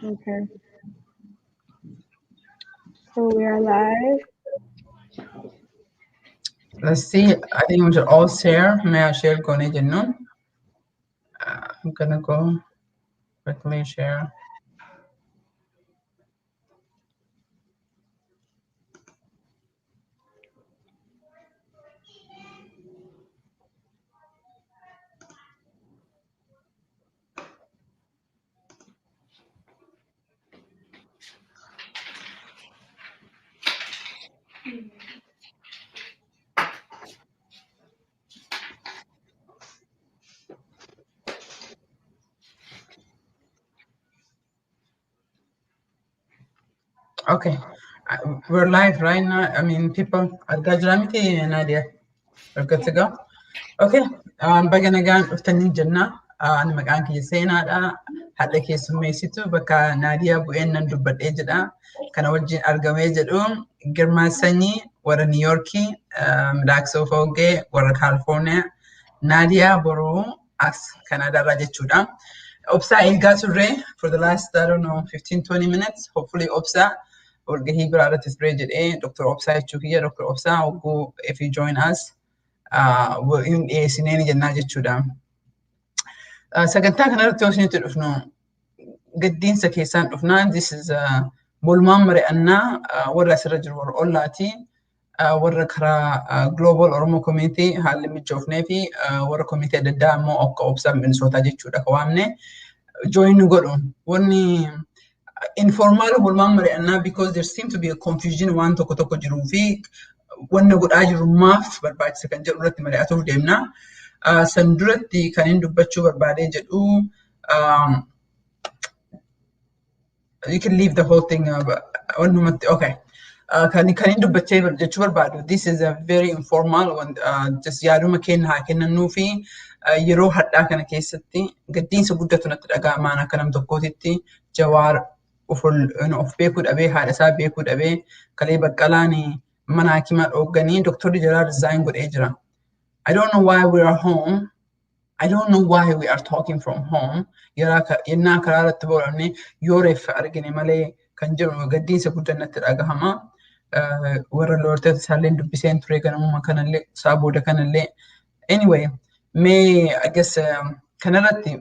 Okay. So we are live. Let's see. I think we should all share. May I share Kone Janun? I'm gonna go quickly share. Okay. We're live right now. I mean, people, Argajramiti and Nadia. We're good to go. Okay. Baga nagaan dhuftanii jenna. Ani maqaan kiyya seenaadha. Haadha keessummeessitu bakka Naadiyaa bu'een nan dubbadhee jedha. Kana wajjin argamee jedhu Girmaa Sanyii warra Niiyoorkii, Midhaaksoo Foggee warra Kaalifoorniyaa, Naadiyaa boruu as Kanaadaarraa jechuudha. Obsaa eegaa turre for the last, I don't know, 15-20 minutes. Hopefully obsaa walgahii biraa irrattis biree jedhee Dr. Obsaa jechuu kiyya. Dr. Obsaa hogguu if you join us. Hin dhiyeessineen jennaa jechuudha. Sagantaa kanarratti yoo isinitti dhufnu gaddiinsa keessaan dhufnaa. This is molmaan mari'annaa warra asirra jiru warra ollaati. Warra karaa Global Oromo Community haalli mijoofnee fi warra community adda addaa immoo akka obsaa Minisootaa jechuudha ka waamne join godhu. Wanni informal molmaan mari'annaa because there seem to be a confusion waan tokko tokko jiruu fi wanna godhaa jiru maaf barbaachisa kan jedhu irratti mari'atuuf deemna. San duratti kan hin dubbachuu barbaadee jedhu you can leave the whole thing okay. Kan hin dubbachee jechuu barbaadu this is a very informal one, just yaaduma keenya haa kennannuu fi yeroo hadhaa kana keessatti gaddiinsa guddatu natti dhaga'amaan akka nam tokkootitti Jawaar of beekuu dhabee haadha isaa beekuu dhabee Kalee Baqqalaan mana hakimaa dhoogganii Dr. Jawaar resign godhee jira. I don't know why we are home. I don't know why we are talking from home. Yennaa karaa irratti boodamne yoo reeffa argine malee kan jedhu gaddiinsa guddaa natti dhagahama. Warra loltoota isaallee dubbiseen ture ganamuma kanallee isaa booda kanallee. Anyway, I guess kanarratti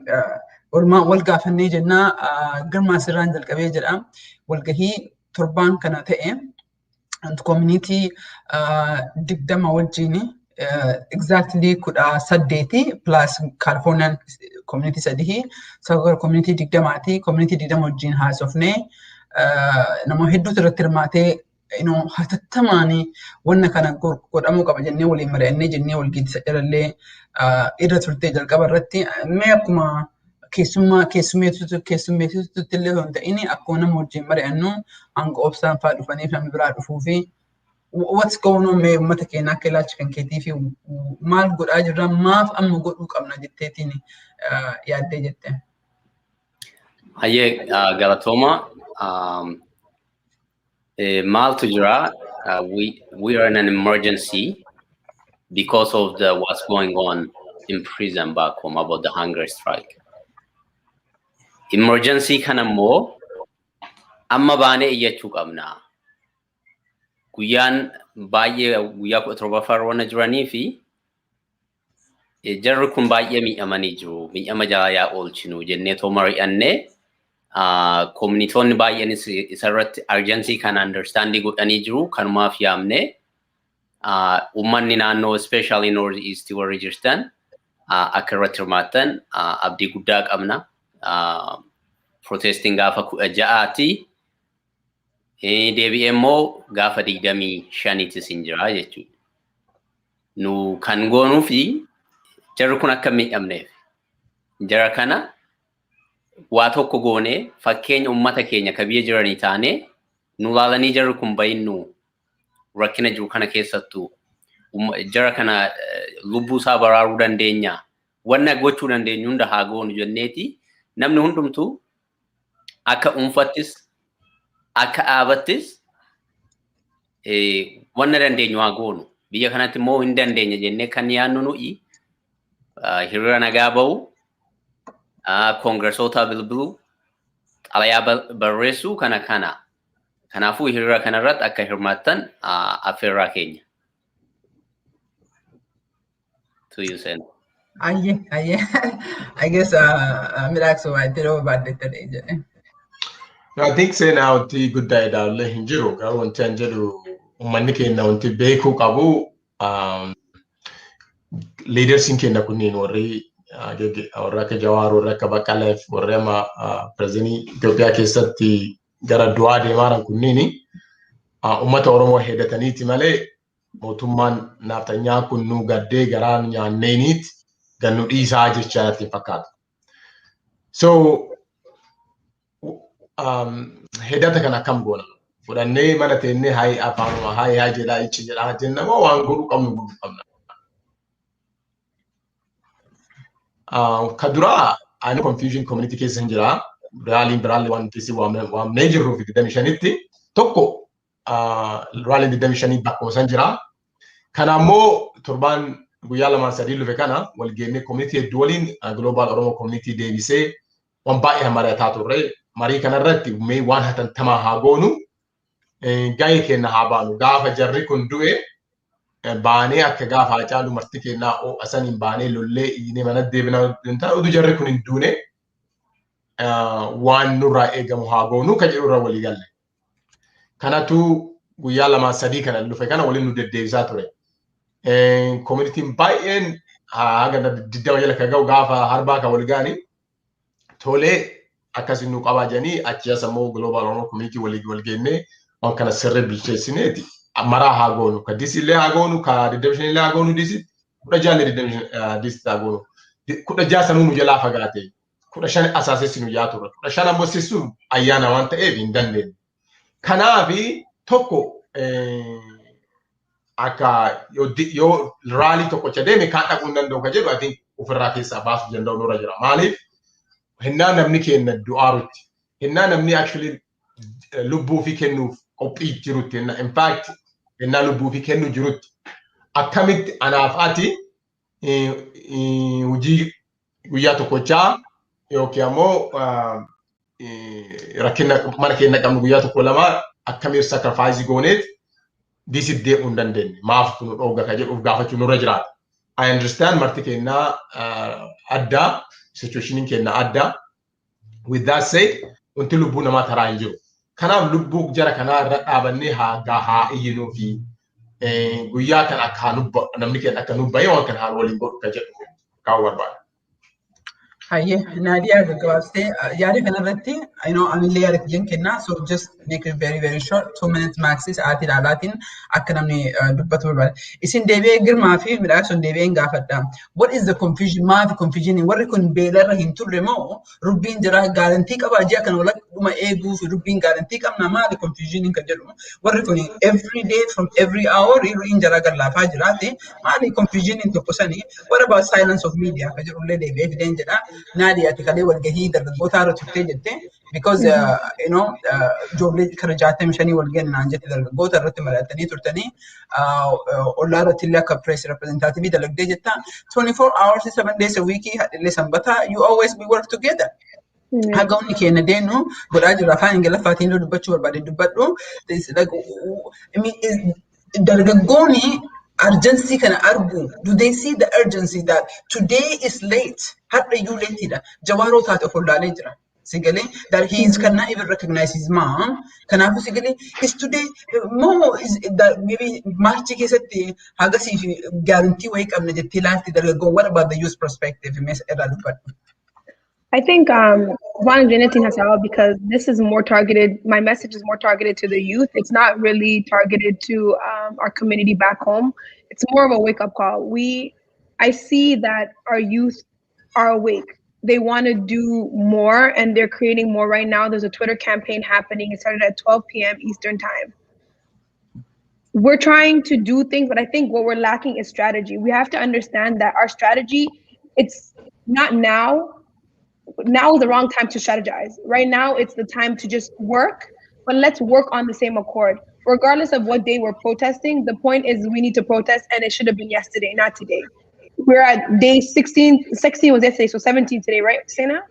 wal gaafannee jennaa Girmaa sirraan jalqabee jedha. Walgahii torbaan kana ta'e community digdama wajjini exactly 18 plus Californian community sadihi sagar community digdamaati. Community digdama wajjin haasofnee nama hedduutu irratti hirmaatee hatattamaanii wanna kana godhamuu qaba jennee waliin mari'annee jennee wal geedisa jalallee irra turtee jalqaba irratti mee akkuma keessummeessitutti illee hin ta'in akkuma nama wajjin mari'annu hanga obsaan fa'aa dhufanii namni biraa dhufuu fi what's going on mee uummata keenya akka ilaalcha kan keetii fi maal godhaa jirra maaf amma godhuu qabna jetteetiin yaaddee jette. Hayyee galatooma maaltu jira we are in an emergency because of what's going on in prison back home about the hunger strike. Emergency kana immoo amma baanee iyyachuu qabna. Guyyaan baay'ee guyyaa 17 warra jiranii fi jarri kun baay'ee miidhamanii jiru. Miidhama jalaa yaa oolchinu jennee too mari'annee koominiitoonni baay'een isarratti urgency kana understanding godhanii jiru. Kanumaaf yaamne uummanni naannoo especially north east warri jirtan akka irratti hirmaattan abdii guddaa qabna. Protesting gaafa 16 deebi'ee immoo gaafa 25 sin jira jechuudha. Nu kan goonuu fi jarri kun akka miidhamneef jara kana waa tokko goonee fakkeenya uummata keenya ka biyya jiranii taane nu laalanii jarri kun bayinnu rakkina jiru kana keessattuu jara kana lubbuu isaa baraaruu dandeenya wanna gochuu dandeenyu hunda haa goonu jenneeti namni hundumtuu akka unfattis akka aabattis wanna dandeenyu haa goonu biyya kanatti immoo hin dandeenya jennee kan yaannu nuyi hiriira nagaa ba'u koongresoota bilbiluu xalayaa barreessuu kana. Kanaafuu hiriira kanarratti akka hirmaattan affeerraa keenya. To you, Sen. Aye. I guess Miraakso waa itti yeroo baaddettadha jedhe. I think seenaawwanti guddaadha illee hin jiru. Garuu wanti an jedhu uummanni keenya wanti beekuu qabu leadersiin keenya kunniin warri akka Jawaar, warri akka Baqqaleef, warri amma pirezidentii Itoophiyaa keessatti gara du'aa deemaa kunniin uummata Oromoo hedataniiti malee mootummaan Naftanyaa kun nu gaddee garaan nyaanneeniiti gannu dhiisaa jechaa itti fakkaata. So hedata kan akkam goona fudhannee mana teennee hayi afaanuma hayi haa jedhaa ichi jedhaa jennamoo waan godhuu qabnu qabna. Ka duraa ani confusion community keessa hin jiraa. Raaliin biraallee waan nuti waamnee jirruuf 25tti tokko raaliin 25 bakkuma san jiraa. Kana ammoo torbaan guyyaa lamaan sadii lufe kana wal geennee community hedduu waliin global Oromo community deebisee waan baay'ee mari'ataa turre. Marii kanarratti mee waan hatantamaa haa goonu gahee keenya haa baanu. Gaafa jarri kun du'e baanee akka gaafa Hacaaluu marti kennaa asaniin baanee lollee iinee mana deebinaa utuu jarri kun hin duune waan nurraa eegamu haa goonu kan jedhu irra walii galle. Kanatu guyyaa lamaa sadii kana dhufe kana waliin nu deddeebisaa ture. Communitiin baay'een haga 20 jala ka ga'u gaafa harbaa kan wal gaanii tolee akkasiin nu qabaajanii achi as ammoo global Oromo community wal geennee waan kana sirrii bilcheessineeti. Maraa haa goonu. Ka disi illee haa goonu, ka 25 illee haa goonu disi. 16 disi haa goonu. 16 sanuu nu jalaa fagaate. 15 asaasessi nu jaa turre. 15 ammoo sissuun ayyaana waan ta'eef hin dandeenye. Kanaafi tokko akka yoo raalii tokkocha deeme kaan dhaquu hin danda'u ka jedhu ati ofirraa keessaa baasuu danda'u nurra jira. Maaliif? Hinnaa namni keenya du'aarutti. Hinnaa namni actually lubbuu fi kennuuf qophii jirutti. In fact, hinnaa lubbuu fi kennu jirutti. Akkamitti anaaf ati hojii guyyaa tokkochaa yookiin ammoo rakkina mana keenya qabnu guyyaa tokko lama akkamiin sacrifice gooneet disit deemuu hin dandeenye. Maaf kun dhooga ka jedhuuf gaafachuu nurra jiraata. I understand marti kennaa addaa. Situation keenya adda. With that said, wanti lubbuu namaa taraa hin jiru. Kanaaf lubbuu jara kanaa irra dhaabannee haa iyyinuu fi guyyaa kan akka namni keenya akka nubba'ee waan kan haala waliin godhu ka jedhu kaa'uu barbaada. Hayyee Naadiyaa gaggabaabsitee yaada kanarratti anillee yaada kiyyan kennaa. So just make it very short 2 minutes max sa'aatii ilaalaatiin akka namni dubbatu barbaada. Isin deebi'ee Girmaa fi Midhaaksoon deebi'een gaafadha. What is the confusion? Maafi confusion? Warri kun beelarra hin turre moo rubbiin jira gaarantii qaba ji'a kan waluma eeguu fi rubbiin gaarantii qabna maali confusion kan jedhu. Warri kun every day from every hour rubbiin jira gallaafaa jiraate maali confusion tokko sanii. What about silence of media ka jedhullee deebi'ee fideen jedha. Nadia ati kalee walgahii dargaggoota irra turtee jette because ijoollee kara 65 walgahii naan jette dargaggoota irratti mari'atanii turtanii ollaa irratti illee akka press representative dalagdee jetta 24 hours 7 days a week hadillee sanbata you always be work together. Haga inni keenya deenu godhaa jiru afaan Ingiliffaatiin dubbachuu barbaade dubbadhu. Dargaggoonni urgency kana argu. Do they see the urgency that today is late? Hadda you late da. Jawaaroo taate of ollaalee jira. Sigale that he cannot even recognize his mom. Kanaafu sigale is today more is that maybe March keessatti hagasi guarantee wake up na jettee laalti dargaggoo. What about the youth perspective? I think one Janetin has helped because this is more targeted. My message is more targeted to the youth. It's not really targeted to our community back home. It's more of a wake-up call. I see that our youth are awake. They want to do more, and they're creating more right now. There's a Twitter campaign happening. It started at 12 p.m. Eastern time. We're trying to do things, but I think what we're lacking is strategy. We have to understand that our strategy, it's not now. Now is the wrong time to strategize. Right now, it's the time to just work, but let's work on the same accord. Regardless of what day we're protesting, the point is we need to protest, and it should have been yesterday, not today. We're at day 16. 16 was yesterday, so 17 today, right, Sena?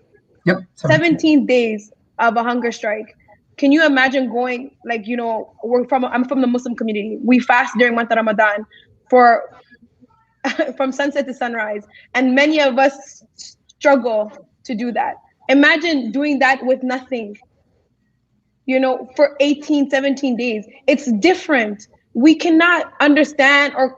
Yep. 17 days of a hunger strike. Can you imagine going, like, you know, I'm from the Muslim community. We fast during month of Ramadan for from sunset to sunrise, and many of us struggle to do that. Imagine doing that with nothing, you know, for 18, 17 days. It's different. We cannot understand or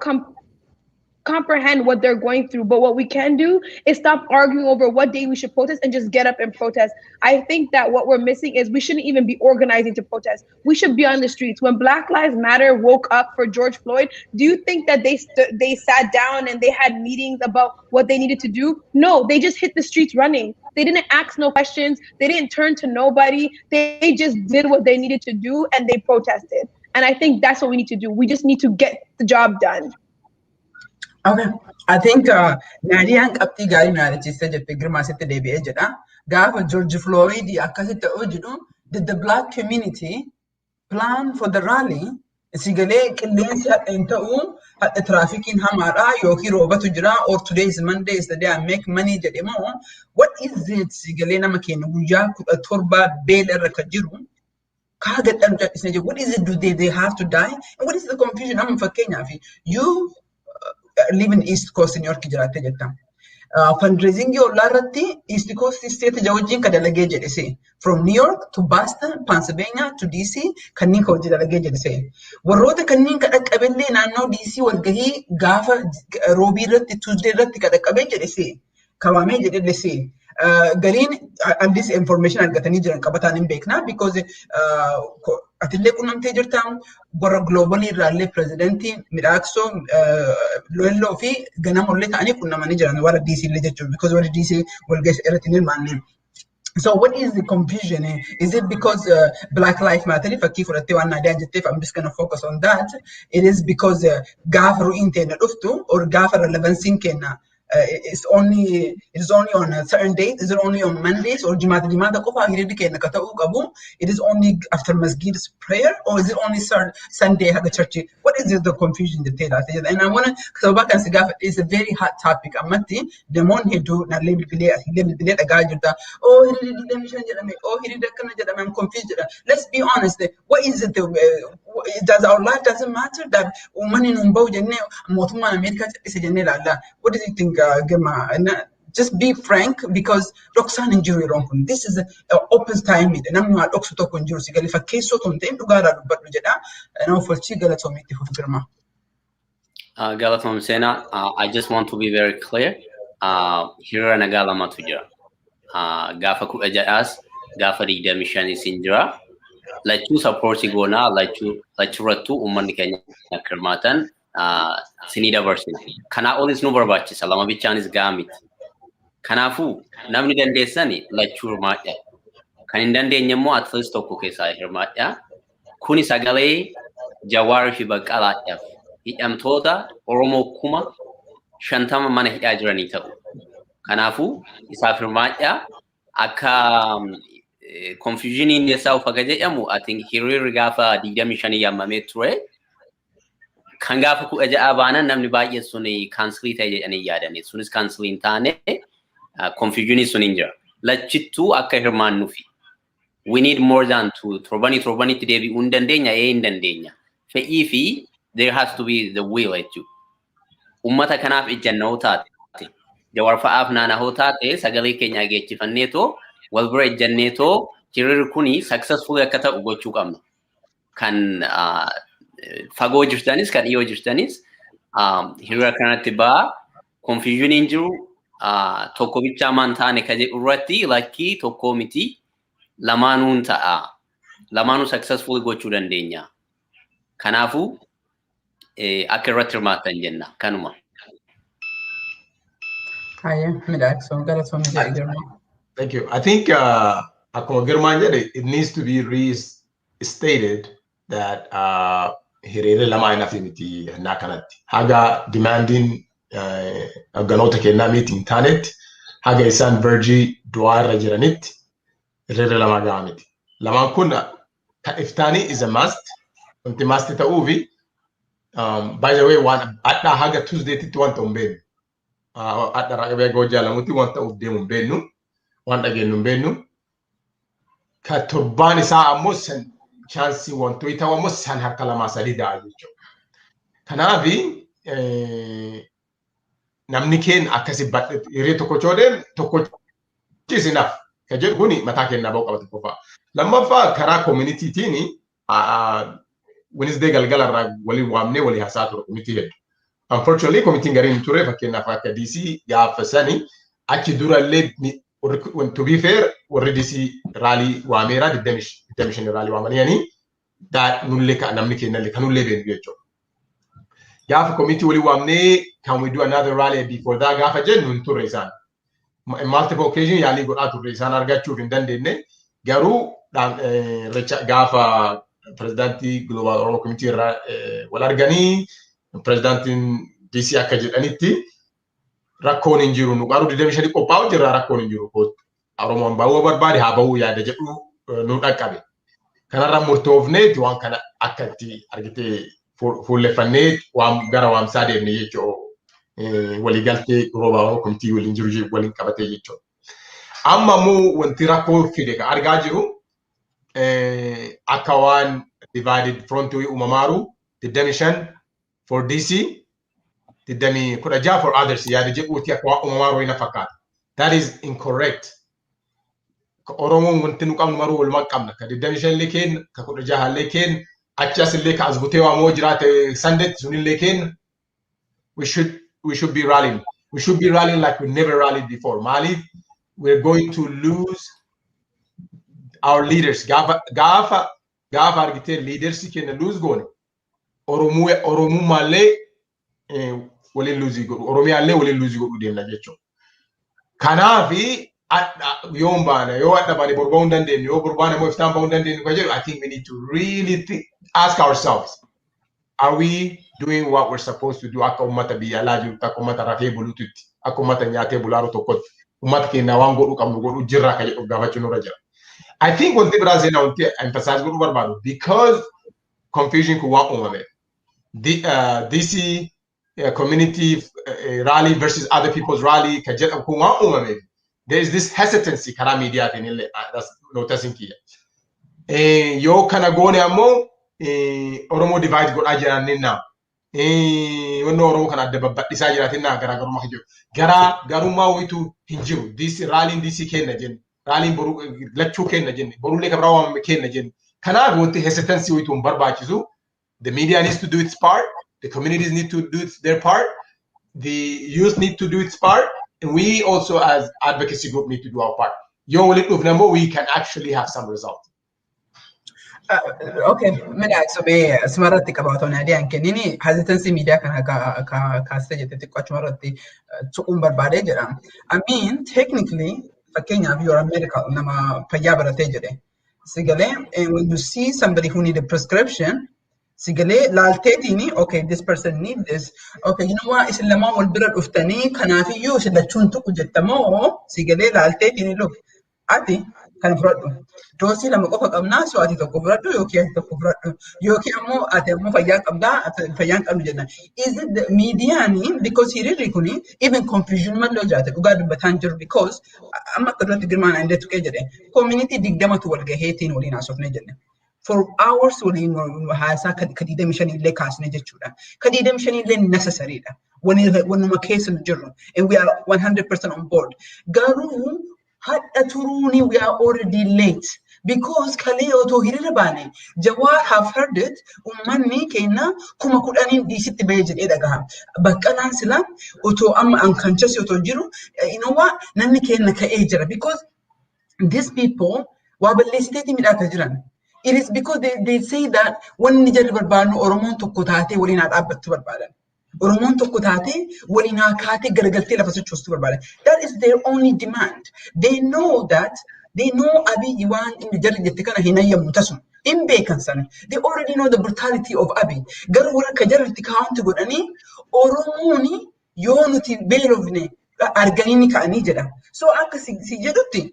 comprehend what they're going through, but what we can do is stop arguing over what day we should protest and just get up and protest. I think that what we're missing is we shouldn't even be organizing to protest. We should be on the streets. When Black Lives Matter woke up for George Floyd, do you think that they sat down and they had meetings about what they needed to do? No, they just hit the streets running. They didn't ask no questions. They didn't turn to nobody. They just did what they needed to do and they protested. And I think that's what we need to do. We just need to get the job done. Okay, I think Nadiyan qabxii gaarii naannichistee jette Girmaa sitti deebi'ee jedha. Gaafa George Floyd akkasitti ta'uu jedhu, did the black community plan for the rally? Sigalee qilleensi hadheen ta'uu hadha tiraafikiin hamaadha yookiin roobatu jira, or today is Monday, is the day I make money jedhe moo what is it? Sigalee nama keenya guyyaa 17 beela irra kan jiru kaa gadhaan jedhisne jedhu, what is it? Do they have to die? And what is the confusion? Amma fakkeenyaaf you live in East Coast in New York jiraate jetta. Fundraising your larratti East Coast state jawajin ka dalagee jedhise. From New York to Boston, Pennsylvania to DC kanniin ka hojii dalagee jedhise. Warroota kanniin ka dhaqqabillee naannoo DC walgahii gaafa roobii irratti Tuesday irratti ka dhaqqabee jedhise. Kawaamee jedhese. Gariin this information argatanii jiran qabataan hin beekna because atillee qunnamtee jirtaan warra globally irraallee pirezidentii midhaaksoo loelloo fi ganamollee ta'anii qunnamanii jiran warra DC illee jechuudha because warra DC walgahii irratti hin hirmaanne. So what is the confusion? Is it because Black Lives Matter? Fakkii fudhattee waan Naadiyaan jetteef I'm just going to focus on that. It is because gaafa ru'iin teenya dhuftu or gaafa relevansiin kenna. It is only on a certain date. Is it only on Mondays or Jumata qofa hiridi kenna ka ta'uu qabu? It is only after masjid's prayer, or is it only Sunday haga church? What is the confusion that? And I want to sababa kan sigafa is a very hot topic. Amatti demon hedu na level bilet aga jirta. Oh hiridi demission jedhame. Oh hiridi kana jedhame. I'm confused. Let's be honest. What is it? Does our life doesn't matter that umani numbaw jenne motuma America is jenne lalla. What do you think? And just be frank because Roxanne injury wrong. This is an open time. And I'm not Oxford injury. If a case of them, but and for Chigalatom, Girma. Galatom Sena, I just want to be very clear. Here and a Galamatuja. Gafaku Ajas, Gafari Demission is in Jura. Like two support Sigona, like two Ratu, Umanikanya Kermatan. Sinida version. Kana always no barbachi salama bichaan is gamit. Kanafu namni dandeessani lachuu hirmaadha. Kan hin dandeenye immoo at first tokko keessaa hirmaadha. Kuni sagalee Jawaar fi Baqqalaadhaaf hidhamtoota Oromoo 50 mana hidhaa jiranii ta'u. Kanafu isaaf hirmaadha. Akka confusioniin isaa ufaga jedhamu I think hiriirri gaafa 25 yammamee ture. Kan gaafa ku aja abana namni baay'ee suni cancel ta'e jedhanii yaadani. Sunis cancel hin taane confusion is sunin jira. Lachittu akka hirmaannu fi. We need more than to torbani itti deebi'uu hin dandeenya hin dandeenya. Fe'ii fi there has to be the will jechuudha. Ummata kanaaf ejjannoo taate. Jawaar fa'aaf naannoo taate sagalee keenya geechifanneetoo wal bira ejjanneetoo hiriirri kuni successful akka ta'u gochuu qabna. Kan fagoo jirtanis kan dhiyoo jirtanis hiriira kanatti baa confusion hin jiru tokko bichaa maan taane ka jedhu irratti lakkii tokko miti lamaanuun ta'a. Lamaanuu successful gochuu dandeenya. Kanaafuu akka irratti hirmaatan jenna kanuma. Thank you. I think akkuma Girmaan jedhe it needs to be restated that hiriira lama enough miti na kanatti. Haga demanding ganoota kennaa miti hin taanetti haga isaan vergii du'aa irra jiranitti hiriira lama gahaa miti. Lamaan kun kan iftaanii is a must. Wanti must ta'uufi by the way waan adda haga Tuesdaytitti wanta hin beeknu. Adda raqabee gojjaa lamutti wanta uf deemu hin beeknu. Waan dhageenyu hin beeknu. ka torbaan isaa ammoo san chaansii wantoota ta'u ammoo san harka lamaa sadii da'a jechuudha. Kanaaf namni keenya akkasi hiree tokko choodeen tokko ciisinaaf ka jedhu kuni mataa kennaa ba'u qabatu qofa. Lammaffaa karaa koominiitiitiin Wednesday galgala irraa waliin waamnee walii haasaa ture komitii hedduu. Unfortunately komitiin gariin ture fakkeenyaaf akka DC gaafa sani achi durallee to be fair warri DC raalii waameera 25 raalii waamanii nullee namni kennallee kanullee beenu jechuudha. Gaafa komitii walii waamnee can we do another rally before that gaafa jennu hin turre isaan. Multiple occasion yaalii godhaa turre isaan argachuuf hin dandeenye garuu gaafa Presidenti Global Oromo Committee wal arganii Presidentiin DC akka jedhanitti rakkoon hin jiru nu qaruu 25 qophaa'u jirra rakkoon hin jiru Oromoon baawwa barbaade haa ba'uu yaada jedhu nu dhaqqabe. Kanarra murtoofneeti waan kana akka itti argitee fuulleffannee gara waamsaa deemne jechuudha. Waliigaltee Global Oromo Committee waliin jiru waliin qabatee jechuudha. Amma immoo wanti rakkoo fide ka argaa jiru akka waan divided front uumamaaru 25 for DC 16 for others yaada jedhuuti akka waan uumamaaru ina fakkaata. That is incorrect. Oromoon wanti nu qabnu maruu walumaa qabna ka 25 lee kenna ka 16 lee kenna achi asillee ka as butee waamoo jiraate sandetti sunillee kenna. We should be rallying. We should be rallying like we never rallied before. Mali, we're going to lose our leaders. Gafa argite leaders can lose gone. Oromu male wale lose go. Oromia le wale lose go dem na jecho. Kanafi yombana yo at bani borbondan den yo borbana mo iftan bondan den ko I think we need to really ask ourselves, are we doing what we're supposed to do? Akka ummata biya laju ta ummata rafe bulututti. Akka ummata nyate bularo tokkot. Ummata ke nawang godu kam godu jirra ka gafachu no raja. I think what the Brazil now emphasize because confusion could want on the DC community rally versus other people's rally. There is this hesitancy kara media that's noticing here. Yo kana go ne amo Oromo divide go ajira ninna. When Oromo kana deba disajira tinna gara garuma hijo. Garuma witu hinjiru. This rally in DC kenna jen. Rally boru lecture kenna jen. Boru le kabra wam kenna jen. Kana wonti hesitancy witu barbachisu. The media needs to do its part. The communities need to do their part. The youth need to do its part. And we also as advocacy group need to do our part. Yo number we can actually have some result. Okay, mega so be smarati kabato na dia kenini hesitancy media kana ka stage te ko chmarati to barbade jira. I mean technically fakenya you are a medical nama payabara tejede. Sigale and when you see somebody who need a prescription sigale laltetini okay this person need this okay you know what is lama wal birad uftani kana fi yu sila chuntu kujettamo sigale laltetini look ati kan furadu dosi lama qofa qabna so ati tokko furadu yoki ati tokko furadu yoki ammo ati ammo fayyan qabda fayyan qabdu jenna is it the media ni because he really kuni even confusion man lo jate uga dubbatan jiru because amma qadrat girman ande tuke jede community digdamatu wal gahetin walina sofne jenne for hours waliin haasaa kadida mission illee kaasne jechuudha kadida mission illee necessary da wanuma keessa jirru and we are 100% on board garuu hadda turuni we are already late because kale oto hirira bane Jawar have heard it ummanni keenya kuma kudanin disitti beje daga baqqalan sila oto amma an kanchasi oto jiru you know what nanni keenya ka ejira because these people wabalesiteti midata jiran. It is because they say that when Niger Barbano or Monto Cotate will not add to Barbadan. Or Monto Cotate will not Kate Gargaltela for such to Barbadan. That is their only demand. They know that they know Abi Iwan in the Jarritikana Hinaya Mutasum. In Baconson, they already know the brutality of Abi. Garwara Kajarati County Gurani or Romoni, Yonuti Belovne, Arganinica Nijera. So Akasi Sijaduti,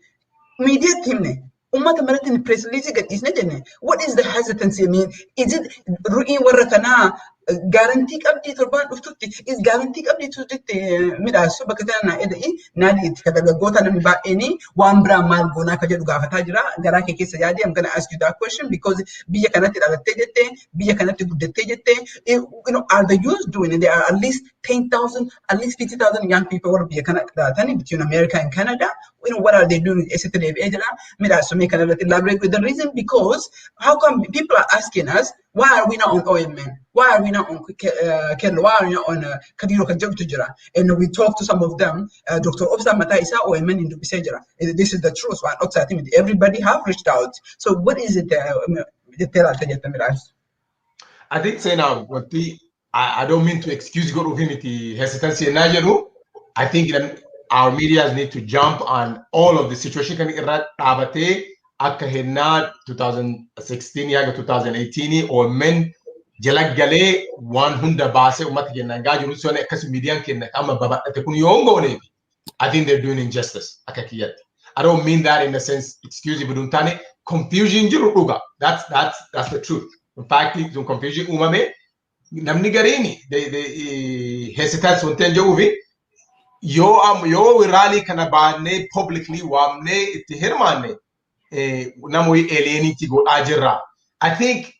media timne. What is the hesitancy? I mean, is it Ru'i Warakana Guarantee qabdii torbaan dhuftutti is guarantee qabdii tuutti midhaasu bakka kana na edai naadi itti dargaggoota namni baay'een waan biraa maal goonaa akka jedhu gaafataa jira garaa kee keessa yaadee I'm gonna ask you that question because biyya kanatti dhalattee jettee biyya kanatti guddattee jettee are the youth doing it? There are at least 10,000 at least 50,000 young people who are biyya kana dhalatanii between America and Canada. What are they doing? Eessatti deebi'ee jira midhaasu mee kana irratti elaborate with the reason because how come people are asking us why are we not on OMN? Why are we not on Kello? Why are we not on Kadiro Kajabtu Jira? And we talked to some of them. Dr. Obsa Mata Isa OMN in Dubisejara. This is the truth. Everybody have reached out. So what is it? I think say now, I don't mean to excuse God of unity hesitancy in Nigeria. I think that our media need to jump on all of the situation. Akka hennaa 2016 yaga 2018 OMN jala galee waan hunda baasee uummata keenyaan gaa jiru sone akkas miidiyaan keenya amma babadhate kun yoo ngoone I think they're doing injustice akka kiyyatti. I don't mean that in the sense excuse bidun taane confusion jiru dhuga. That's the truth. In fact, some confusion uumame namni gareeni they hesitate wanteen jedhuufi yoo rally kana baanee publicly waamnee itti hirmaanne namoi alienity go ajira. I think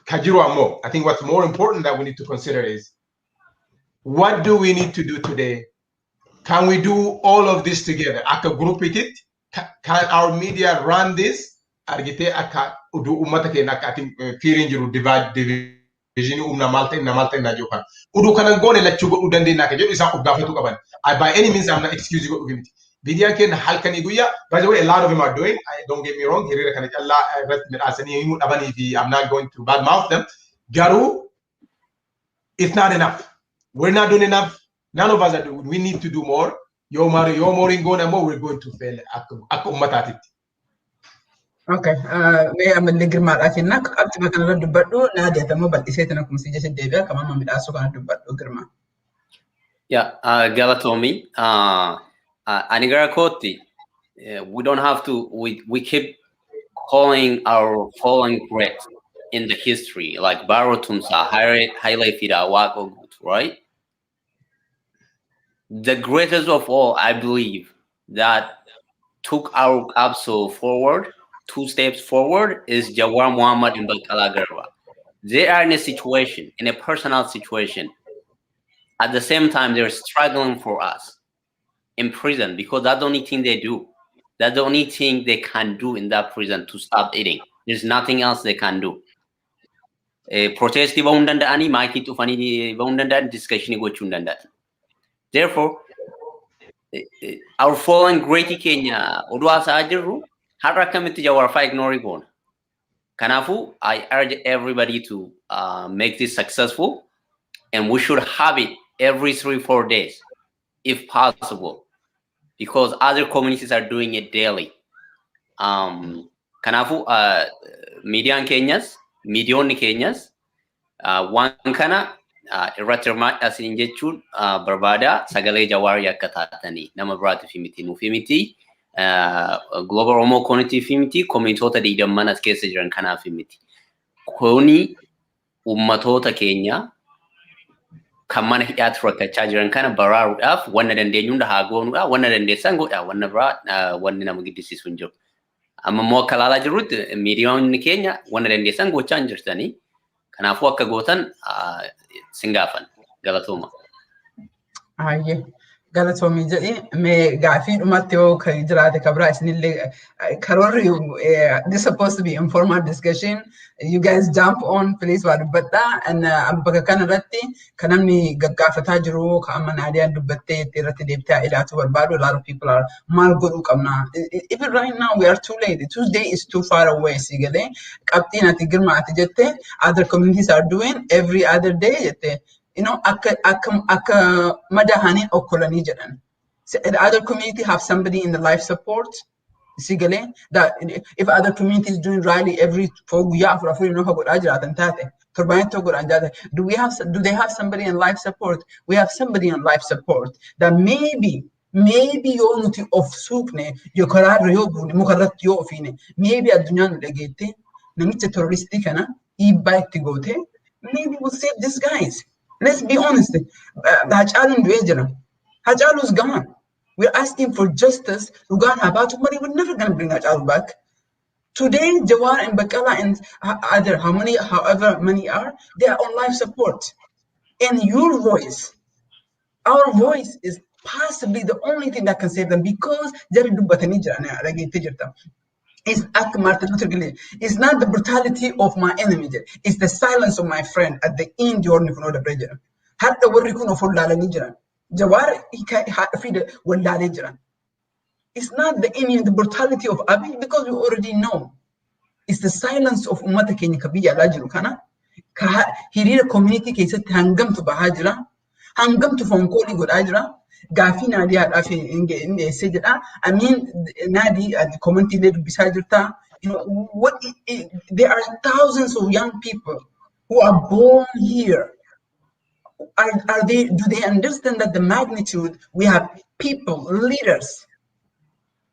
Kajiru Amo, I think what's more important that we need to consider is what do we need to do today? Can we do all of this together? Aka group it? Can our media run this? Argite aka udu umata ke nak I think fearing you divide division na Malta na Japan. Udu kanan gone la chugo udande na ke isa ko gafatu kaban. I by any means I'm not excusing you. Video can halkani guya. By the way, a lot of them are doing. Don't get me wrong. I'm not going to badmouth them. Garu, it's not enough. We're not doing enough. None of us are doing. We need to do more. Yo more in going more. We're going to fail. Okay. May I make a remark? I think nak up to my Canada do badu na dia tamo bal isay tanong kung sija David kama mamit aso kana do badu girma. Yeah, Galatomi. Anigara Koti, we don't have to, we keep calling our fallen great in the history, like Baro Tumsa, Haile Fida, Wako, right? The greatest of all, I believe, that took our ABSO forward, 2 steps forward, is Jawar Muhammad and Balkala Garba. They are in a situation, in a personal situation. At the same time, they're struggling for us in prison because that's the only thing they do. That's the only thing they can do in that prison to stop eating. There's nothing else they can do. Protest ani maiki to fani discussion go chundanda. Therefore, our fallen great Kenya odwa sajiru harakamiti jawarfa ignore gon. Kanafu, I urge everybody to make this successful, and we should have it every 3-4 days if possible, because other communities are doing it daily. Kanafu media Kenyas, Kenyas, one kana irratirma asin jechun barbada sagale jawari akatatani nama brati fimiti global Oromo community fimiti communitota di damman as keessa jiran kana fimiti kuni ummatota Kenya kamana hidhat rakkachaa jiran kana baraaruudhaaf wanna dandeenyuun haa goonuudha wanna dandeessan godha wanna biraa wanni nama giddisiisu hin jiru amma immoo akka ilaalaa jirrutti miidiyaawwan keenya wanna dandeessan gochaa hin jirtanii kanaafuu akka gootan singaafan galatooma. Galatoomii jedhi mee gaafii dhumatti yoo kan jiraate kabraa isinillee karoorri this supposed to be informal discussion. You guys jump on please waa dubbadha and bakka kana irratti kan namni gaggaafataa jiru kan amma naadiyaan dubbattee itti irratti deebitee ilaatu barbaadu a lot of people are maal godhuu qabna. Even right now we are too late. Tuesday is too far away sigalee qabxiin ati girma ati jette other communities are doing every other day jette. You know, akka madahanin okolani jedhan. The other community have somebody in the life support. Sigale that if other communities doing rally every 4 years for you know how good ajratan tate. Turbaneto good anjate. Do they have somebody in life support? We have somebody in life support that maybe yo nuti of sukne yo karar yo mukarrat yo ofine maybe adunyan legete namicha terroristi kana ibba itti gote maybe we'll save these guys. Let's be honest. Hachalu Ndwejera. Hachalu's gone. We're asking for justice. Rugan Habatu money. We're never going to bring Hachalu back. Today, Jawar and Bakala and other, however many are, they are on life support. And your voice, our voice is possibly the only thing that can save them because it's not the brutality of my enemy. It's the silence of my friend at the end you're not the president. Hatta warikun of Jawar it's not the enemy, the brutality of Abiy because we already know. It's the silence of Ummata Kenya Kabiya Lajiru Kana. Hirira community keessatti hangamtu bahaa jira. Hangamtu fonkoli godhaa jira. Gaafii Naadii haadhaaf dhiyeessee jedha. I mean, Naadii community illee dubbisaa jirta. You know, there are thousands of young people who are born here. Do they understand that the magnitude we have people, leaders,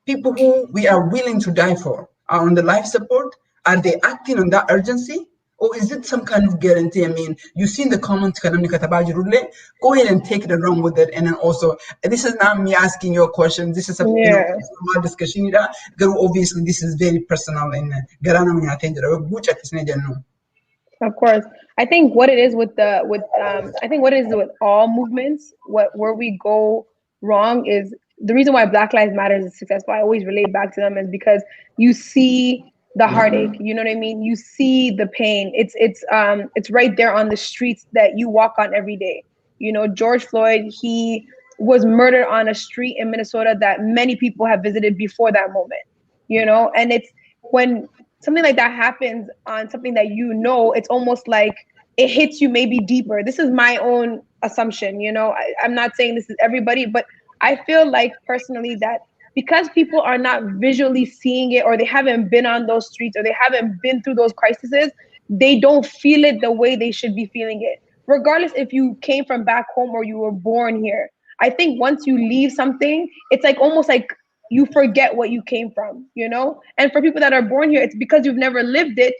people who we are willing to die for are on the life support? Are they acting on that urgency? Or is it some kind of guarantee? I mean, you've seen the comments, go ahead and take it and run with it. And then also, this is not me asking your question. This is a formal discussion. Obviously, this is very personal. And of course, I think what it is with with all movements, where we go wrong is the reason why Black Lives Matter is successful. I always relate back to them is because you see the heartache, you know what I mean? You see the pain. It's right there on the streets that you walk on every day. You know, George Floyd, he was murdered on a street in Minnesota that many people have visited before that moment, you know? And it's when something like that happens on something that you know, it's almost like it hits you maybe deeper. This is my own assumption, you know? I'm not saying this is everybody, but I feel like personally that because people are not visually seeing it or they haven't been on those streets or they haven't been through those crises, they don't feel it the way they should be feeling it. Regardless if you came from back home or you were born here. I think once you leave something, it's like almost like you forget what you came from, you know? And for people that are born here, it's because you've never lived it,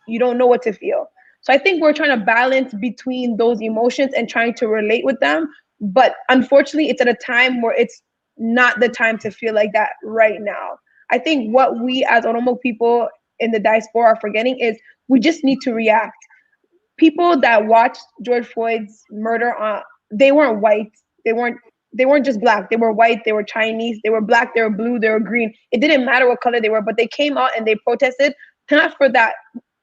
you don't know what to feel. So I think we're trying to balance between those emotions and trying to relate with them. But unfortunately, it's at a time where it's not the time to feel like that right now. I think what we as Oromo people in the diaspora are forgetting is we just need to react. People that watched George Floyd's murder, they weren't white. They weren't just black. They were white. They were Chinese. They were black. They were blue. They were green. It didn't matter what color they were, but they came out and they protested. Not for that.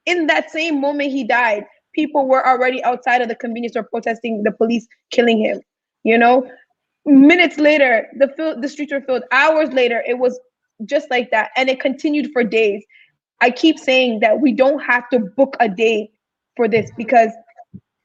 In that same moment he died, people were already outside of the convenience store protesting the police killing him. You know, minutes later, the streets were filled. Hours later, it was just like that. And it continued for days. I keep saying that we don't have to book a day for this because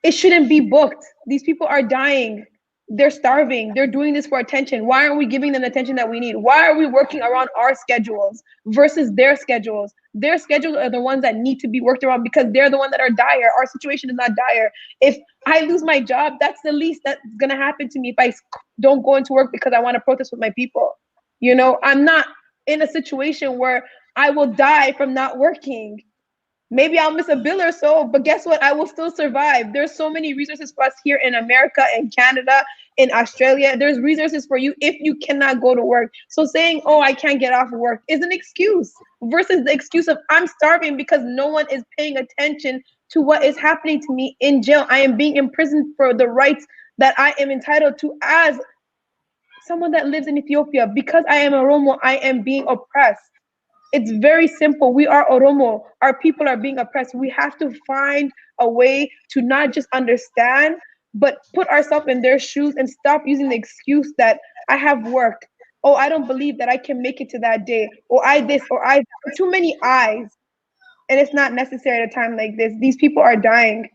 it shouldn't be booked. These people are dying. They're starving. They're doing this for attention. Why aren't we giving them the attention that we need? Why are we working around our schedules versus their schedules? Their schedules are the ones that need to be worked around because they're the ones that are dire. Our situation is not dire. If I lose my job, that's the least that's going to happen to me if I don't go into work because I want to protest with my people. You know, I'm not in a situation where I will die from not working. Maybe I'll miss a bill or so, but guess what? I will still survive. There's so many resources for us here in America, in Canada, in Australia. There's resources for you if you cannot go to work. So saying, oh, I can't get off work is an excuse versus the excuse of I'm starving because no one is paying attention to what is happening to me in jail. I am being imprisoned for the rights that I am entitled to as someone that lives in Ethiopia. Because I am Oromo, I am being oppressed. It's very simple. We are Oromo. Our people are being oppressed. We have to find a way to not just understand, but put ourselves in their shoes and stop using the excuse that I have work. Oh, I don't believe that I can make it to that day. Or I this, or I that. Too many eyes. And it's not necessary at a time like this. These people are dying.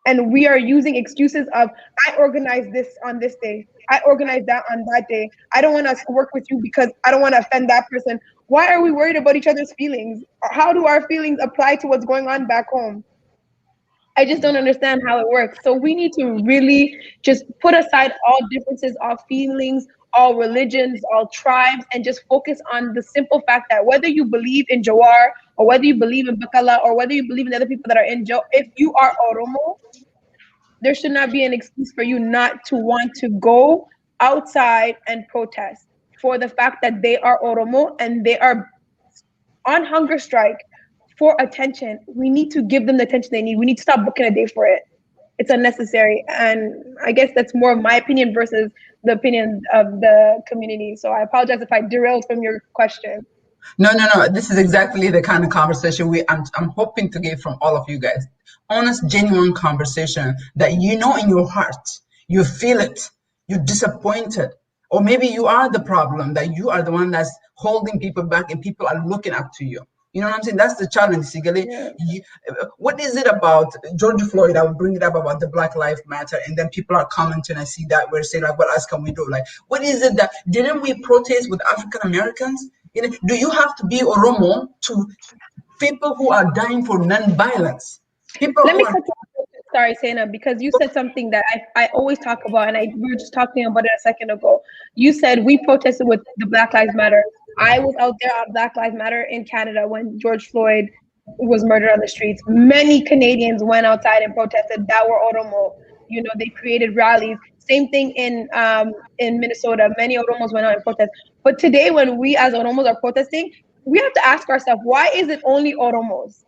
And we are using excuses of, I organized this on this day. I organized that on that day. I don't want to work with you because I don't want to offend that person. Why are we worried about each other's feelings? How do our feelings apply to what's going on back home? I just don't understand how it works. So we need to really just put aside all differences, all feelings, all religions, all tribes, and just focus on the simple fact that whether you believe in Jawar or whether you believe in Bakala or whether you believe in other people that are in jail, if you are Oromo, there should not be an excuse for you not to want to go outside and protest for the fact that they are Oromo and they are on hunger strike for attention. We need to give them the attention they need. We need to stop booking a day for it. It's unnecessary. And I guess that's more of my opinion versus the opinion of the community. So I apologize if I derailed from your question. No. This is exactly the kind of conversation I'm hoping to get from all of you guys. Honest, genuine conversation that you know in your heart, you feel it, you're disappointed, or maybe you are the problem, that you are the one that's holding people back and people are looking up to you. You know what I'm saying? That's the challenge, Sigali. Yeah. What is it about George Floyd? I would bring it up about the Black Lives Matter, and then people are commenting. I see that we're saying like, what else can we do? Like, what is it that didn't we protest with African Americans? You know, do you have to be Oromo to people who are dying for non-violence? Let me cut you. Sorry, Sena, because you said something that I always talk about, and we were just talking about it a second ago. You said we protested with the Black Lives Matter. I was out there on Black Lives Matter in Canada when George Floyd was murdered on the streets. Many Canadians went outside and protested that were Oromo. You know, they created rallies. Same thing in Minnesota. Many Oromos went out and protested. But today, when we as Oromos are protesting, we have to ask ourselves, why is it only Oromos?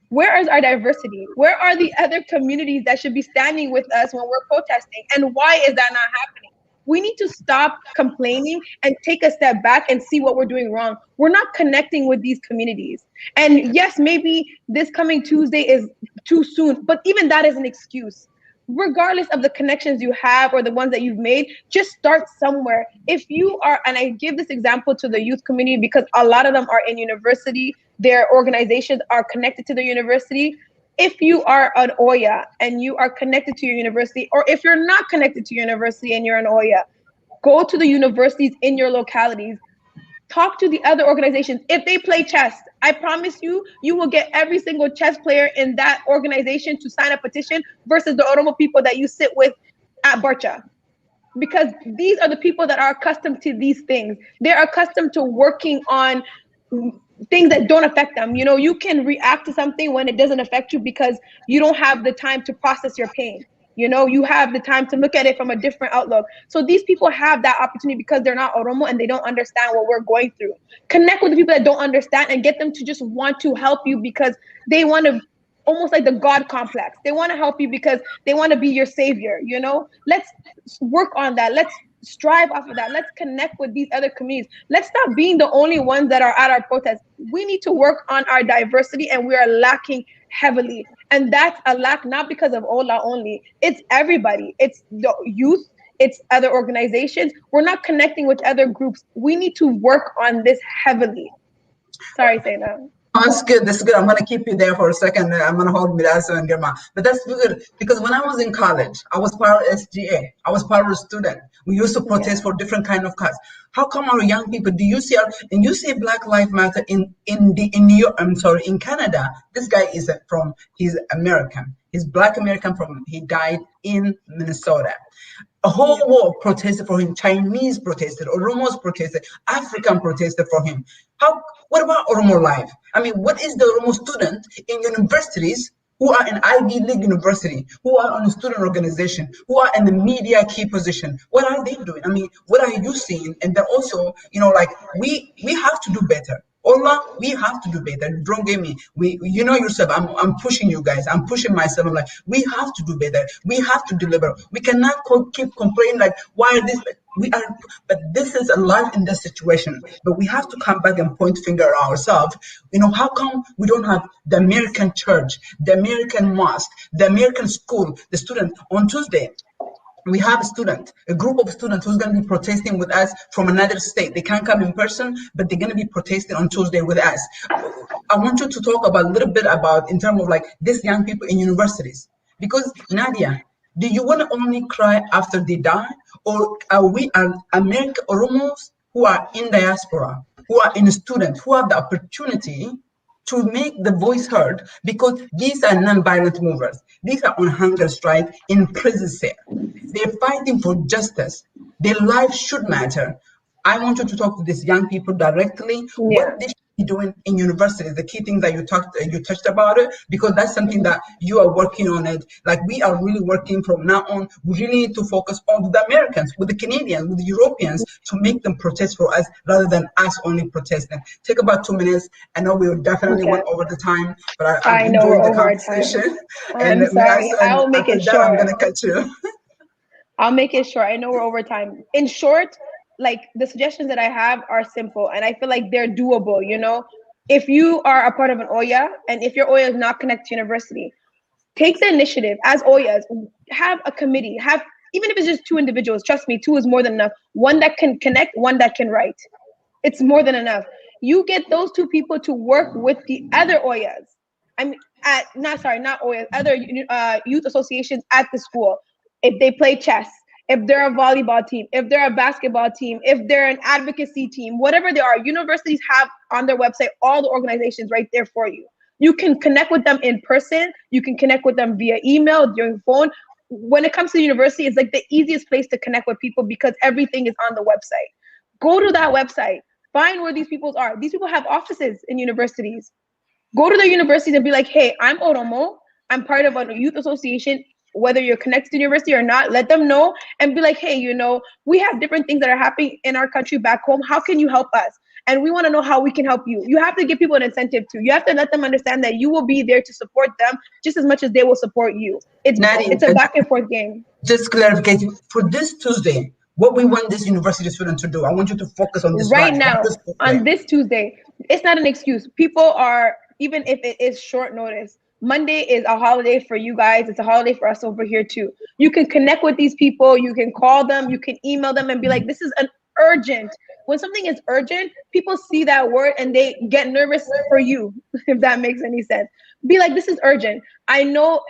Where is our diversity? Where are the other communities that should be standing with us when we're protesting? And why is that not happening? We need to stop complaining and take a step back and see what we're doing wrong. We're not connecting with these communities. And yes, maybe this coming Tuesday is too soon, but even that is an excuse. Regardless of the connections you have or the ones that you've made, just start somewhere. If you are, and I give this example to the youth community because a lot of them are in university, their organizations are connected to the university. If you are an Oya and you are connected to your university, or if you're not connected to your university and you're an Oya, go to the universities in your localities. Talk to the other organizations. If they play chess, I promise you, you will get every single chess player in that organization to sign a petition versus the Oromo people that you sit with at Barcha. Because these are the people that are accustomed to these things. They're accustomed to working on things that don't affect them. You know, you can react to something when it doesn't affect you because you don't have the time to process your pain. You know, you have the time to look at it from a different outlook. So these people have that opportunity because they're not Oromo and they don't understand what we're going through. Connect with the people that don't understand and get them to just want to help you because they want to, almost like the God complex. They want to help you because they want to be your savior, you know? Let's work on that. Let's strive off of that. Let's connect with these other communities. Let's stop being the only ones that are at our protests. We need to work on our diversity and we are lacking heavily. And that's a lack not because of Ola only. It's everybody. It's the youth. It's other organizations. We're not connecting with other groups. We need to work on this heavily. Sorry, Sena. That's good. That's good. I'm going to keep you there for a second. I'm going to hold Midaso and Girma. But that's good because when I was in college, I was part of SGA. I was part of a student. We used to protest for different kind of cause. How come our young people? Do you see? And you say Black Lives Matter in New York? I'm sorry, in Canada. This guy is he's American. He's Black American he died in Minnesota. A whole world protested for him. Chinese protested, Oromos protested, African protested for him. What about Oromo life? I mean, what is the Oromo student in universities who are in Ivy League university, who are on a student organization, who are in the media key position? What are they doing? I mean, what are you seeing? And then also, you know, like we have to do better. Ola, we have to do better. Don't get me. You know yourself. I'm pushing you guys. I'm pushing myself. I'm like, we have to do better. We have to deliver. We cannot keep complaining like, why are this? But this is a life in this situation. But we have to come back and point finger at ourselves. You know, how come we don't have the American church, the American mosque, the American school, the student on Tuesday? We have a group of students who's going to be protesting with us from another state. They can't come in person, but they're going to be protesting on Tuesday with us. I want you to talk about a little bit about in terms of like these young people in universities. Because Nadia, do you want to only cry after they die? Or are we American Oromos who are in diaspora, who are in students, who have the opportunity to make the voice heard? Because these are non-violent movers. These are on hunger strike in prison cell. They're fighting for justice. Their life should matter. I want you to talk to these young people directly. Yeah. What they should doing in university, the key thing that you touched about it, because that's something that you are working on it. Like we are really working from now on. We really need to focus on the Americans, with the Canadians, with the Europeans, to make them protest for us rather than us only protesting. Take about 2 minutes. I know we definitely went over the time, but I know enjoyed we're the over conversation. I'm sorry. I'll make it short. I'm gonna cut you. I'll make it short. I know we're over time. In short, like the suggestions that I have are simple and I feel like they're doable, you know? If you are a part of an Oya and if your Oya is not connected to university, take the initiative as Oyas, have a committee, even if it's just 2 individuals, trust me, 2 is more than enough. One that can connect, one that can write. It's more than enough. You get those 2 people to work with the other Oyas. I mean, not Oyas, other youth associations at the school. If they play chess, if they're a volleyball team, if they're a basketball team, if they're an advocacy team, whatever they are, universities have on their website all the organizations right there for you. You can connect with them in person. You can connect with them via email, your phone. When it comes to the university, it's like the easiest place to connect with people because everything is on the website. Go to that website. Find where these people are. These people have offices in universities. Go to their universities and be like, hey, I'm Oromo. I'm part of a youth association. Whether you're connected to university or not, let them know and be like, hey, you know, we have different things that are happening in our country back home. How can you help us? And we want to know how we can help you. You have to give people an incentive too. You have to let them understand that you will be there to support them just as much as they will support you. It's a back and forth game. Just clarification for this Tuesday. What we want this university student to do, I want you to focus on this right now. On this Tuesday, it's not an excuse. People are, even if it is short notice, Monday is a holiday for you guys. It's a holiday for us over here too. You can connect with these people. You can call them. You can email them and be like, this is an urgent. When something is urgent, people see that word and they get nervous for you, if that makes any sense. Be like, this is urgent. I know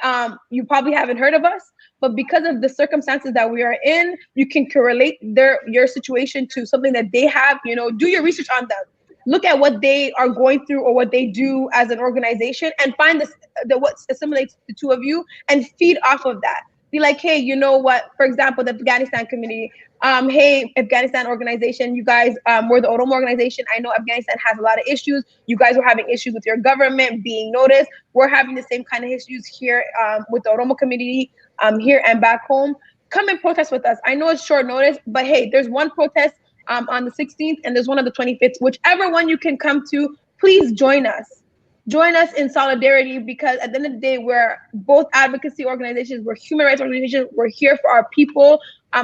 you probably haven't heard of us, but because of the circumstances that we are in, you can correlate your situation to something that they have. You know, do your research on them. Look at what they are going through or what they do as an organization and find what assimilates the 2 of you and feed off of that. Be like, hey, you know what? For example, the Afghanistan community. Hey, Afghanistan organization, you guys, we're the Oromo organization. I know Afghanistan has a lot of issues. You guys are having issues with your government being noticed. We're having the same kind of issues here with the Oromo community here and back home. Come and protest with us. I know it's short notice, but hey, there's one protest on the 16th and there's one on the 25th. Whichever one you can come to, please join us. Join us in solidarity because at the end of the day, we're both advocacy organizations, we're human rights organizations, we're here for our people.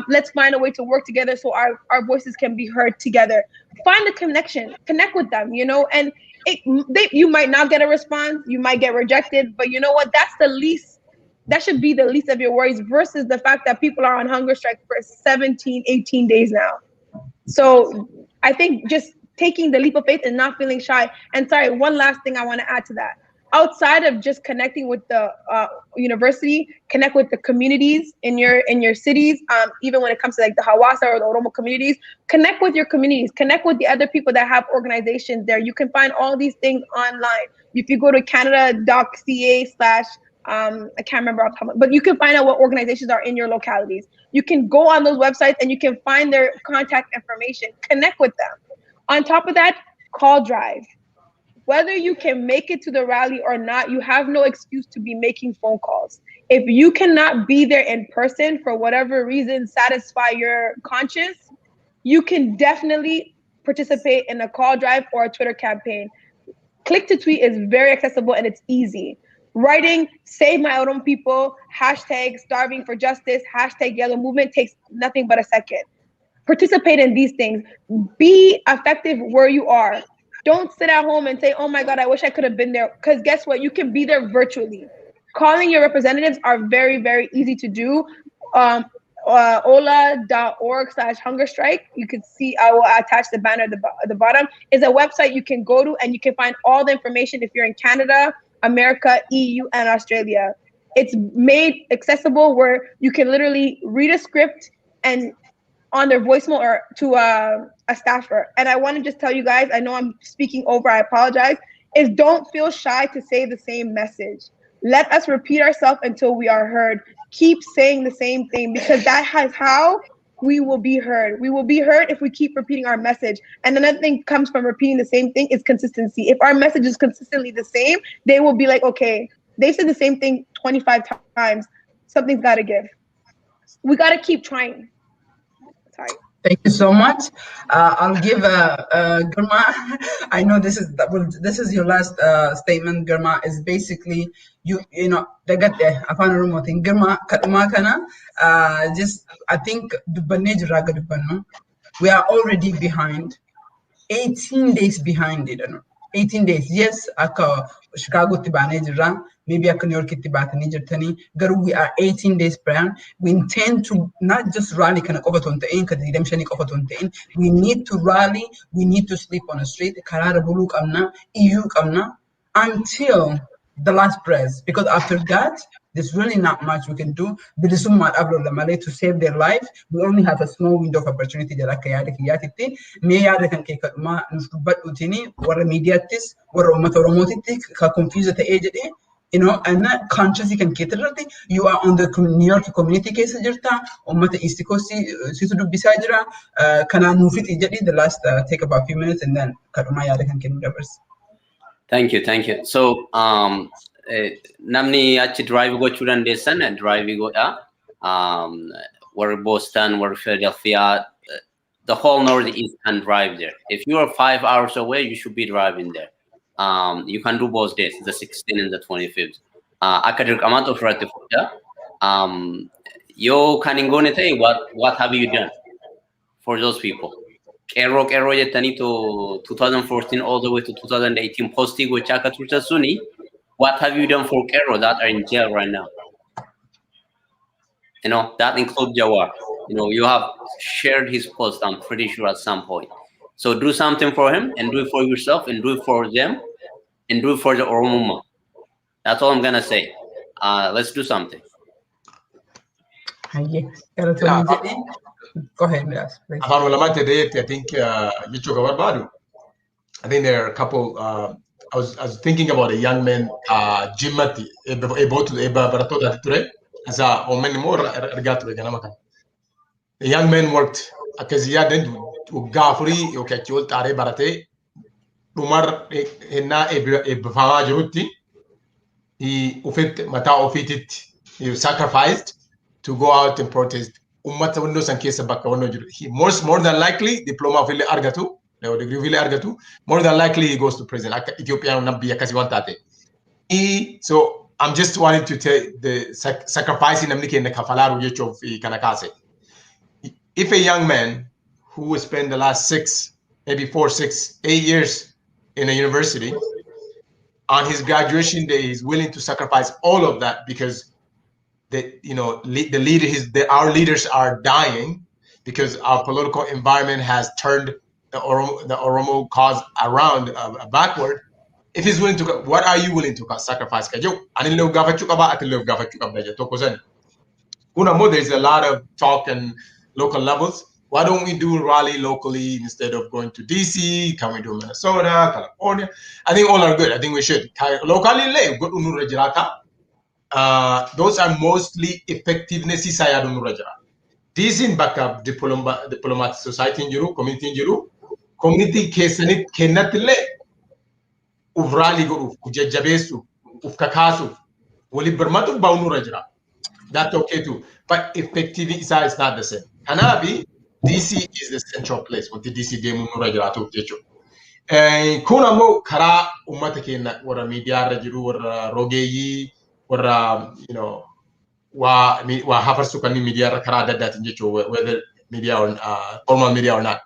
Let's find a way to work together so our voices can be heard together. Find a connection, connect with them, you know, and you might not get a response, you might get rejected, but you know what? That should be the least of your worries versus the fact that people are on hunger strike for 17, 18 days now. So I think just taking the leap of faith and not feeling shy. And sorry, one last thing I want to add to that. Outside of just connecting with the university, connect with the communities in your cities. Even when it comes to like the Hawassa or the Oromo communities, connect with your communities. Connect with the other people that have organizations there. You can find all these things online. If you go to canada.ca/ I can't remember off the top, but you can find out what organizations are in your localities. You can go on those websites and you can find their contact information. Connect with them. On top of that, call drive. Whether you can make it to the rally or not, you have no excuse to be making phone calls. If you cannot be there in person for whatever reason, satisfy your conscience, you can definitely participate in a call drive or a Twitter campaign. Click to tweet is very accessible and it's easy. Writing, save my own people, hashtag starving for justice, hashtag yellow movement takes nothing but a second. Participate in these things. Be effective where you are. Don't sit at home and say, oh my God, I wish I could have been there. Because guess what? You can be there virtually. Calling your representatives are very, very easy to do. ola.org/hunger strike. You can see, I will attach the banner at the bottom, is a website you can go to and you can find all the information if you're in Canada, America, EU, and Australia. It's made accessible where you can literally read a script and on their voicemail or to a staffer. And I want to just tell you guys, I know I'm speaking over, I apologize, is don't feel shy to say the same message. Let us repeat ourselves until we are heard. Keep saying the same thing because that is how we will be heard. We will be heard if we keep repeating our message. And another thing comes from repeating the same thing is consistency. If our message is consistently the same, they will be like, okay, they said the same thing 25 times. Something's got to give. We got to keep trying. Sorry. Thank you so much. I'll give Gurma. I know this is your last statement. Gurma is basically you know dagatte afaan Oromootiin Gurma kadhumaa kana just I think dubbannee jirraa gad dubbannu. We are already behind. 18 days behind it. 18 days. Yes, akka Chicago tibane jirra. Maybe akka New York tibatani jirtani. Garu we are 18 days behind. We intend to not just rally kana qofa tontain ka redemption qofa tontain. We need to rally. We need to sleep on the street. Karara bulu qabna, EU qabna until the last breath. Because after that, there's really not much we can do. To save their life, we only have a small window of opportunity. You know, and that consciously can cater. You are on the New York community case. East Coast, the last take about a few minutes and then Thank you. So, namni achi drive gochuu dandeessan drive godha. We're Boston, we're Philadelphia, the whole Northeast can drive there. If you are 5 hours away, you should be driving there. You can do both days, the 16th and the 25th. Akka dirqamaatti ofirratti fudhadha. Yoo kan hin goone ta'e, what have you done for those people? Qeerroo jettanii to 2014 all the way to 2018 postii gochaa akka turtan suni, what have you done for Qeerroo that are in jail right now? You know, that includes Jawar. You know, you have shared his post, I'm pretty sure, at some point. So do something for him and do it for yourself and do it for them and do it for the Oromuma. That's all I'm going to say. Let's do something. Go ahead, Midas. I think I think there are a couple. I was thinking about a young man, Jimmati, the young man worked Gafuri, Okachul, Tare Barate, Umar Hena Ebfama Juruti. He sacrificed to go out and protest. Windows and case he more than likely diploma vile argatu, degree vile argatu, more than likely he goes to prison. Ethiopia nabi akasiwantate. So I'm just wanting to tell the sacrifice in Amnike in the Kafalaru of Kanakase. If a young man who spent the last 6, maybe 4, 6, 8 years in a university, on his graduation day, he's willing to sacrifice all of that because our leaders are dying because our political environment has turned the Oromo cause around backward. If he's willing to, what are you willing to sacrifice? There's a lot of talk and local levels. Why don't we do rally locally instead of going to DC? Can we do Minnesota, California? I think all are good. I think we should. Locally, those are mostly effectiveness. DC in backup diplomatic society in Juru, community case in it cannot le uvrali guru, ujajabesu, ufkakasu, wali bermatu baunu rajra. That's okay too. But effectivity is not the same. Hanabi, DC is the central place. What the DC demu rajra to techo. Kuna mo kara umata kena wara media rajiru wara rogeyi. Or wa hafarsukani media karada that whether media or formal media or not.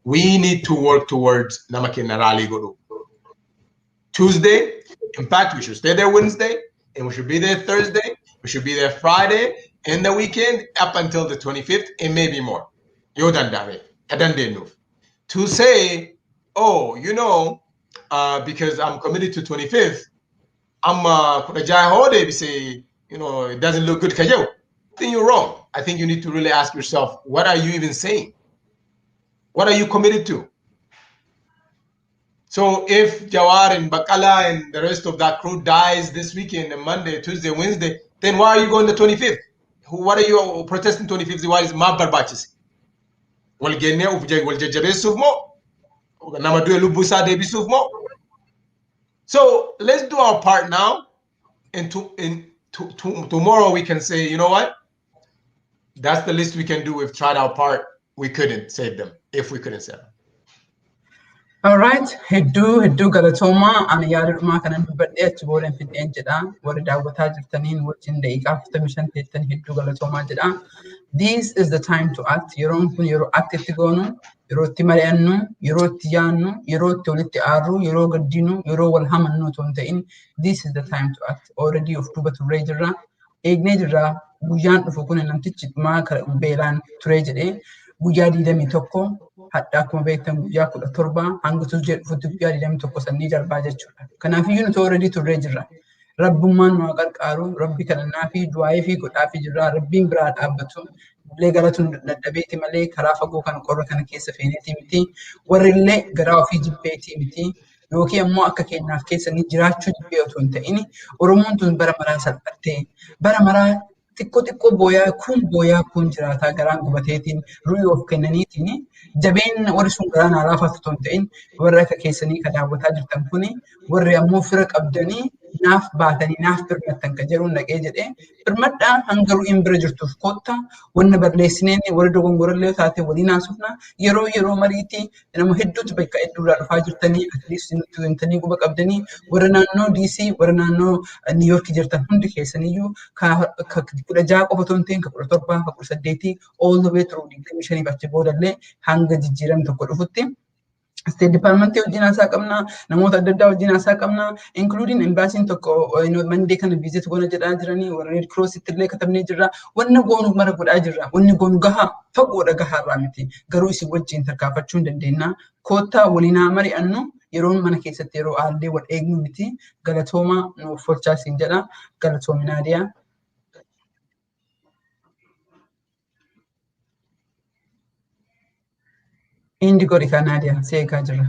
We need to work towards Namakina Rally Guru. Tuesday, in fact, we should stay there Wednesday, and we should be there Thursday, we should be there Friday, and the weekend up until the 25th, and maybe more. To say, oh, because I'm committed to 25th, I'm say, it doesn't look good. I think you're wrong. I think you need to really ask yourself, what are you even saying? What are you committed to? So if Jawar and Bakala and the rest of that crew dies this weekend, and Monday, Tuesday, Wednesday, then why are you going the 25th? what are you protesting 2050 why is ma barbachis wal genne uf jeg wal jajjabeessuuf mo nama du'e lubbuu isaa deebisuuf mo so let's do our part now and tomorrow we can say you know what that's the least we can do. We've tried our part. We couldn't save them if we couldn't save them. All right, hedduu galatoomaa ani yaaduma kanan dubbadhee achi booda fideen jedha warri daawwataa jirtaniin wajjin daqiiqaa 45 teettan hedduu galatoomaa jedha. This is the time to act. Yeroon kun yeroo act itti goonu, yeroo itti mari'annu, yeroo itti yaannu, yeroo itti walitti aarru, yeroo gaddinu, yeroo wal hamannu otoo hin ta'in. This is the time to act. Already of duuba turree jirra. Eegnee jirra guyyaan dhufu kun namtichi dhumaa beelaan turee jedhee guyyaa 21 hadda akkuma beektan guyyaa 17 hanga tuujee dhufutti guyyaa 21 sannii darbaa jechuudha. Kanaafiyyuu nuti already turree jirra. Rabbummaan nu qarqaaru, rabbi kadhannaa fi du'aayii fi godhaa fi jirra. Rabbiin biraa dhaabbatu. Illee galatuun dadhabeeti malee karaa fagoo kan qorra kana keessa feeneeti miti. Warri illee garaa ofii jibbeeti miti. Yookiin ammoo akka keenyaaf keessanii jiraachuu jibbee otoo hin ta'in Oromoon tun bara maraa salphattee bara maraa xiqqoo booyaa kun jiraataa garaan gubateetiin ru'ii of kennaniitiin jabeen warri sun garaan alaafaa otoo hin ta'in warri akka keessanii kan daawwataa jirtan kuni warri ammoo fira qabdanii naaf baatanii naaf birmattan kan jedhuun dhaqee jedhee birmadhaa hanga ru'iin bira jirtuuf kotta wanna balleessineen warri dogongorallee taate waliin haasofna yeroo mariitii nama hedduutu bakka hedduurraa dhufaa jirtanii atleast nuti wantanii guba qabdanii warra naannoo DC warra naannoo New York jirtan hundi keessaniyyuu ka 16 qofa otoo hin ta'in ka 17 ka 18 all the way through 25 achi boodallee hanga jijjiiramni tokko dhufutti. State Department wajjin haasaa qabna, namoota adda addaa wajjin haasaa qabna, including embassiin tokko Monday kana visit goona jedhaa jiranii, warra Red Cross illee katabnee jirra. Wanna goonu mara godhaa jirra. Wanni goonu gahaa fagoodha gahaarraa miti. Garuu isin wajjin tarkaanfachuu hin dandeenya. Koottaa waliinaa mari'annu yeroon mana keessatti yeroo aallee wal eegnu miti. Galatooma nuuf folchaa siin jedha. Galatoomi Naadiyaa. Indi godhi kan Naadiyaa seekaa jirra.